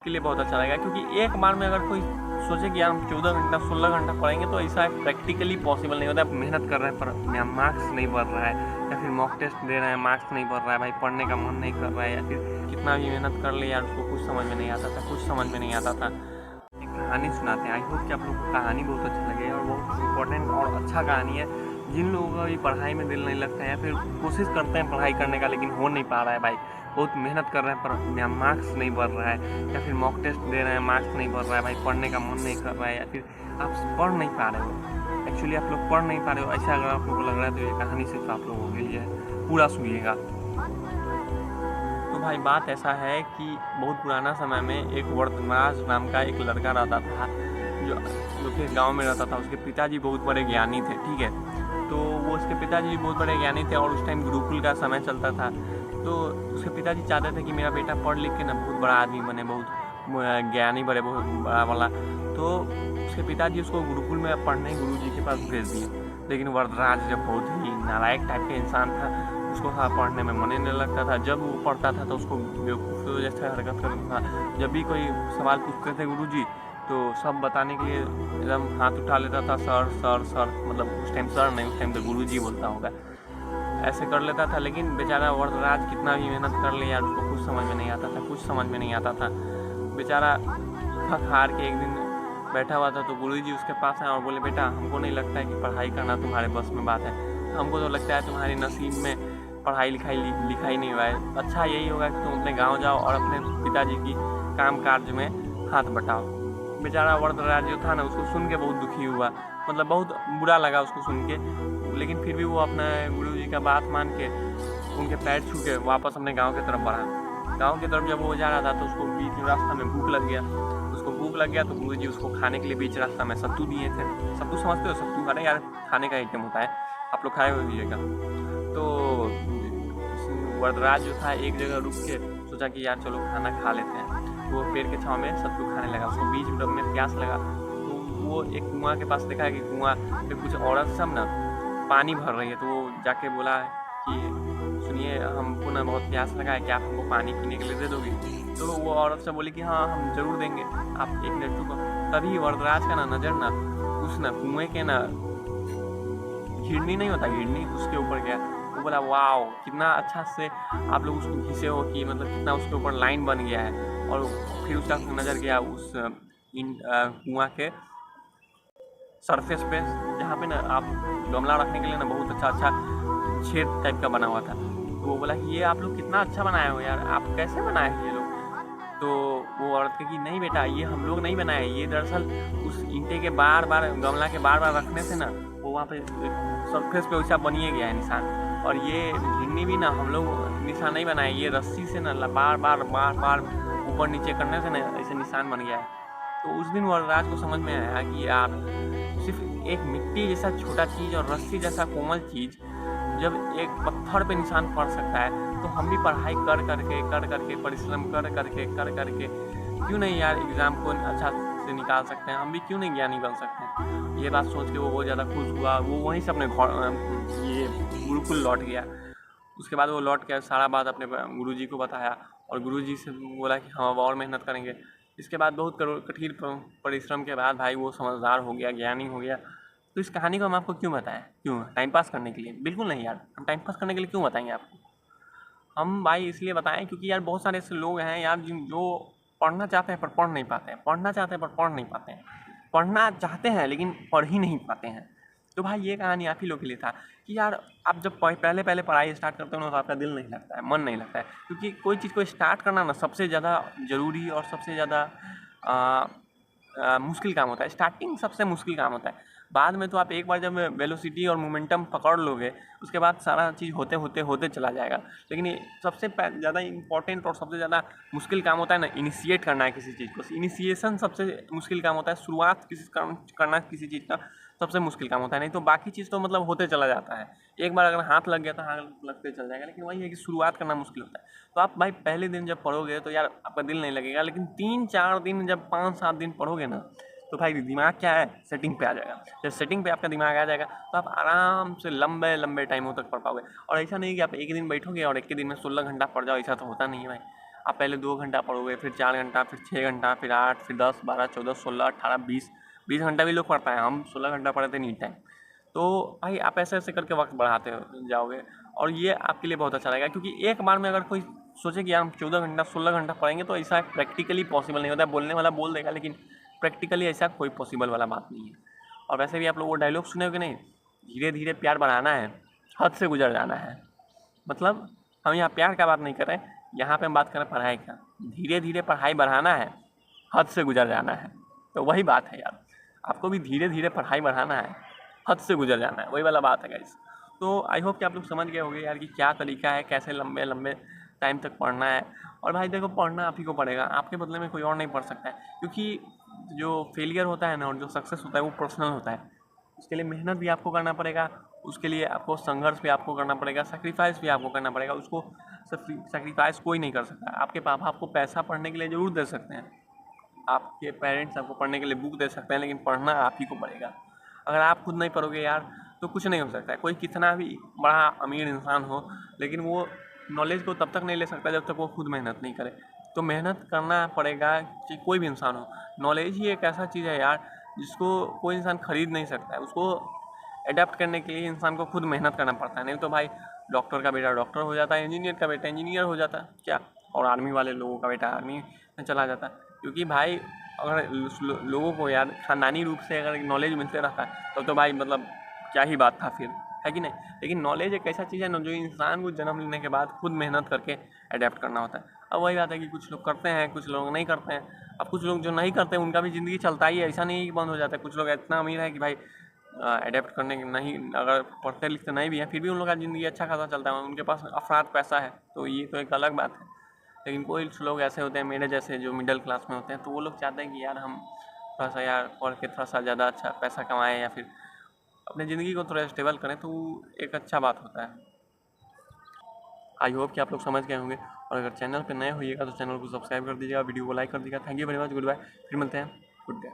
के लिए बहुत अच्छा रहेगा, क्योंकि एक बार में अगर कोई सोचे कि यार हम 14 घंटा 16 घंटा पढ़ेंगे तो ऐसा प्रैक्टिकली पॉसिबल नहीं होता। मेहनत कर रहे हैं पर मार्क्स नहीं बढ़ रहा है, या फिर मॉक टेस्ट दे रहे हैं मार्क्स नहीं बढ़ रहा है, भाई पढ़ने का मन नहीं कर रहा है, या फिर कितना भी मेहनत कर ले यार उसको कुछ समझ में नहीं आता था, कुछ समझ में नहीं आता था। एक कहानी सुनाते हैं, आई होप कि आप लोग को कहानी बहुत अच्छी लगे और बहुत इंपॉर्टेंट और अच्छा कहानी है। जिन लोगों का भी पढ़ाई में दिल नहीं लगता है या फिर कोशिश करते हैं पढ़ाई करने का लेकिन हो नहीं पा रहा है, भाई बहुत मेहनत कर रहे हैं पर मार्क्स नहीं बढ़ रहा है, या फिर मॉक टेस्ट दे रहे हैं मार्क्स नहीं बढ़ रहा है, भाई पढ़ने का मन नहीं कर रहा है, या फिर आप पढ़ नहीं पा रहे हो, एक्चुअली आप लोग पढ़ नहीं पा रहे हो, ऐसा अगर आप लोगों को लग रहा है तो ये कहानी सिर्फ आप लोगों के लिए है, पूरा सुनिएगा। तो भाई बात ऐसा है कि बहुत पुराना समय में एक वरदराज नाम का एक लड़का रहता था, जो कि गाँव में रहता था। उसके पिताजी बहुत बड़े ज्ञानी थे, ठीक है। तो वो उसके पिताजी बहुत बड़े ज्ञानी थे और उस टाइम गुरुकुल का समय चलता था। तो उसके पिताजी चाहते थे कि मेरा बेटा पढ़ लिख के ना बहुत बड़ा आदमी बने, बहुत ज्ञानी बने, बहुत बड़ा वाला। तो उसके पिताजी उसको गुरुकुल में पढ़ने गुरुजी के पास भेज दिए। लेकिन वरदराज जब बहुत ही नालायक टाइप का इंसान था, उसको पढ़ने में मन ही नहीं लगता था। जब वो पढ़ता था तो उसको बेवकूफ़ जैसे हरकत करता था। जब भी कोई सवाल पूछते थे गुरुजी तो सब बताने के लिए एकदम हाथ उठा लेता था, सर सर सर, मतलब उस टाइम सर नहीं, उस टाइम तो गुरुजी बोलता होगा, ऐसे कर लेता था। लेकिन बेचारा वरदराज कितना भी मेहनत कर ले यार उसको कुछ समझ में नहीं आता था, कुछ समझ में नहीं आता था। बेचारा थक हार के एक दिन बैठा हुआ था तो गुरुजी उसके पास आए और बोले, बेटा हमको नहीं लगता है कि पढ़ाई करना तुम्हारे बस में बात है, हमको तो लगता है तुम्हारी नसीब में पढ़ाई लिखाई नहीं हुआ है। अच्छा यही होगा कि तुम अपने गाँव जाओ और अपने पिताजी की काम काज में हाथ बटाओ। बेचारा वरदराज जो था ना, उसको सुन के बहुत दुखी हुआ, मतलब बहुत बुरा लगा उसको सुन के। लेकिन फिर भी वो अपना गुरुजी का बात मान के उनके पैर छू के वापस अपने गांव की तरफ बढ़ा। गांव की तरफ जब वो जा रहा था तो उसको बीच रास्ता में भूख लग गया। उसको भूख लग गया तो गुरुजी उसको खाने के लिए बीच रास्ता में सत्तू दिए थे। सत्तू समझते हो? सत्तू अरे यार खाने का आइटम होता है, आप लोग खाए होइएगा। तो वरदराज जो था एक जगह रुक के सोचा कि यार चलो खाना खा लेते हैं। तो वो पेड़ के छाँव में सत्तू खाने लगा। उसको बीच में प्यास लगा तो वो एक कुआं के पास देखा कि कुआं पे कुछ औरत सब ना पानी भर रही है। तो वो जाके बोला कि सुनिए हमको ना बहुत प्यास लगा है, क्या आप हमको पानी पीने के लिए दे दोगे? तो वो औरत से बोली कि हाँ हम जरूर देंगे, आप एक मिनट रुको। तभी वरदराज का ना नज़र ना उस ना कुएँ के ना घिरनी नहीं होता, घिरनी उसके ऊपर गया। वो बोला वाओ कितना अच्छा से आप लोग उसको घिसे हो कि मतलब कितना उसके ऊपर लाइन बन गया है। और फिर उसका नज़र गया उस कुआं के सरफेस पे, जहाँ पे ना आप गमला रखने के लिए ना बहुत अच्छा छेद टाइप का बना हुआ था। तो वो बोला कि ये आप लोग कितना अच्छा बनाए हो यार, आप कैसे बनाए हैं ये लोग? तो वो औरत कही नहीं बेटा ये हम लोग नहीं बनाए, ये दरअसल उस ईंटे के बार बार गमला के बार बार रखने से ना वो वहाँ पे सरफेस पे वैसा बनिए गया है निशान। और ये झिन्नी भी ना हम लोग निशान नहीं बनाए, ये रस्सी से ना बार बार ऊपर नीचे करने से ना ऐसे निशान बन गया है। तो उस दिन वरदराज को समझ में आया कि यार सिर्फ एक मिट्टी जैसा छोटा चीज़ और रस्सी जैसा कोमल चीज़ जब एक पत्थर पे निशान पड़ सकता है तो हम भी पढ़ाई कर करके परिश्रम कर करके क्यों नहीं यार एग्ज़ाम को अच्छा से निकाल सकते हैं, हम भी क्यों नहीं ज्ञानी बन सकते हैं। ये बात सोच के वो बहुत ज़्यादा खुश हुआ। वो वहीं से अपने ये गुरुकुल लौट गया। उसके बाद वो लौट के सारा बात अपने गुरुजी को बताया और गुरुजी से बोला कि हम अब और मेहनत करेंगे। इसके बाद बहुत कठिन परिश्रम के बाद भाई वो समझदार हो गया, ज्ञानी हो गया। तो इस कहानी को हम आपको क्यों बताएं? क्यों? टाइम पास करने के लिए? बिल्कुल नहीं यार, हम टाइम पास करने के लिए क्यों बताएंगे आपको? हम भाई इसलिए बताएं क्योंकि यार बहुत सारे ऐसे लोग हैं यार जो पढ़ना चाहते हैं पर पढ़ नहीं पाते हैं, पढ़ना चाहते हैं पर पढ़ नहीं पाते हैं, पढ़ना चाहते हैं लेकिन पढ़ ही नहीं पाते हैं। तो भाई ये कहानी आप ही लोग के लिए था कि यार आप जब पहले पढ़ाई स्टार्ट करते हो ना तो आपका दिल नहीं लगता है, मन नहीं लगता है। क्योंकि कोई चीज़ को स्टार्ट करना ना सबसे ज़्यादा ज़रूरी और सबसे ज़्यादा मुश्किल काम होता है। स्टार्टिंग सबसे मुश्किल काम होता है। बाद में तो आप एक बार जब वेलोसिटी और मोमेंटम पकड़ लोगे उसके बाद सारा चीज़ होते चला जाएगा। लेकिन ये सबसे ज़्यादा इम्पोर्टेंट और सबसे ज़्यादा मुश्किल काम होता है ना इनिशिएट करना है किसी चीज़ को। इनिशिएशन सबसे मुश्किल काम होता है, शुरुआत करना किसी चीज़ का सबसे मुश्किल काम होता है। नहीं तो बाकी चीज़ तो मतलब होते चला जाता है। एक बार अगर हाथ लग गया तो हाथ लगते चल जाएगा। लेकिन वही है कि शुरुआत करना मुश्किल होता है। तो आप भाई पहले दिन जब पढ़ोगे तो यार आपका दिल नहीं लगेगा। लेकिन 3-4 दिन जब 5-7 दिन पढ़ोगे ना तो भाई दिमाग क्या है सेटिंग पे आ जाएगा। जब सेटिंग पे आपका दिमाग आ जाएगा तो आप आराम से लंबे टाइमों तक पढ़ पाओगे। और ऐसा नहीं कि आप एक दिन बैठोगे और एक ही दिन में 16 घंटा पढ़ जाओ, ऐसा तो होता नहीं है भाई। आप पहले 2 घंटा पढ़ोगे, फिर 4 घंटा, फिर 6 घंटा, फिर 8, फिर 10, 12, 14, 16, 18, 20 घंटा भी लोग पढ़ता है। हम 16 घंटा पढ़े थे नीट टाइम। तो भाई आप ऐसे ऐसे करके वक्त बढ़ाते जाओगे और ये आपके लिए बहुत अच्छा रहेगा, क्योंकि एक बार में अगर कोई सोचे कि यार हम 14 घंटा 16 घंटा पढ़ेंगे तो ऐसा प्रैक्टिकली पॉसिबल नहीं होता है। बोलने वाला बोल देगा, लेकिन प्रैक्टिकली ऐसा कोई पॉसिबल वाला बात नहीं है। और वैसे भी आप लोग वो डायलॉग सुने हो कि नहीं, धीरे धीरे प्यार बढ़ाना है, हद से गुजर जाना है। मतलब हम यहाँ प्यार का बात नहीं कर रहे, यहाँ पे हम बात कर रहे हैं पढ़ाई का। धीरे धीरे पढ़ाई बढ़ाना है, हद से गुजर जाना है। तो वही बात है यार, आपको भी धीरे धीरे पढ़ाई बढ़ाना है, हद से गुजर जाना है, वही वाला बात है गाइस। तो आई होप कि आप लोग समझ गए होंगे यार कि क्या तरीका है, कैसे लंबे लंबे टाइम तक पढ़ना है। और भाई देखो, पढ़ना आप ही को पड़ेगा, आपके बदले में कोई और नहीं पढ़ सकता है, क्योंकि जो फेलियर होता है ना और जो सक्सेस होता है वो पर्सनल होता है। उसके लिए मेहनत भी आपको करना पड़ेगा, उसके लिए आपको संघर्ष भी आपको करना पड़ेगा, सेक्रीफाइस भी आपको करना पड़ेगा। उसको सेक्रीफाइस कोई नहीं कर सकता। आपके पापा आपको पैसा पढ़ने के लिए ज़रूर दे सकते हैं, आपके पेरेंट्स आपको पढ़ने के लिए बुक दे सकते हैं, लेकिन पढ़ना आप ही को पड़ेगा। अगर आप खुद नहीं पढ़ोगे यार तो कुछ नहीं हो सकता है। कोई कितना भी बड़ा अमीर इंसान हो, लेकिन वो नॉलेज को तब तक नहीं ले सकता जब तक वो खुद मेहनत नहीं करे। तो मेहनत करना पड़ेगा, कि कोई भी इंसान हो। नॉलेज ही एक ऐसा चीज़ है यार जिसको कोई इंसान खरीद नहीं सकता है। उसको अडेप्ट करने के लिए इंसान को खुद मेहनत करना पड़ता है। नहीं तो भाई डॉक्टर का बेटा डॉक्टर हो जाता है, इंजीनियर का बेटा इंजीनियर हो जाता है क्या, और आर्मी वाले लोगों का बेटा आर्मी में चला जाता है। क्योंकि भाई अगर लोगों को यार खानदानी रूप से अगर नॉलेज मिलते रहता है तो भाई मतलब क्या ही बात था फिर, है कि नहीं। लेकिन नॉलेज एक ऐसा चीज़ है ना जो इंसान को जन्म लेने के बाद खुद मेहनत करके अडेप्ट करना होता है। अब वही बात है कि कुछ लोग करते हैं, कुछ लोग नहीं करते हैं। अब कुछ लोग जो नहीं करते हैं उनका भी ज़िंदगी चलता ही है, ऐसा नहीं कि बंद हो जाता है। कुछ लोग इतना अमीर है कि भाई अडेप्ट करने के नहीं, अगर पढ़ते लिखते नहीं भी हैं फिर भी उन लोग का ज़िंदगी अच्छा खासा चलता है, उनके पास अफराद पैसा है। तो ये तो एक अलग बात है। लेकिन कोई लोग ऐसे होते हैं मेरे जैसे जो मिडिल क्लास में होते हैं, तो वो लोग चाहते हैं कि यार हम थोड़ा सा यार पढ़ के थोड़ा सा ज़्यादा अच्छा पैसा कमाएं या फिर अपने ज़िंदगी को थोड़ा स्टेबल करें। तो एक अच्छा बात होता है। आई होप कि आप लोग समझ गए होंगे। और अगर चैनल पे नए होइएगा तो चैनल को सब्सक्राइब कर दीजिएगा, वीडियो को लाइक कर दीजिएगा। Thank you very much, good bye. फिर मिलते हैं, गुड डे।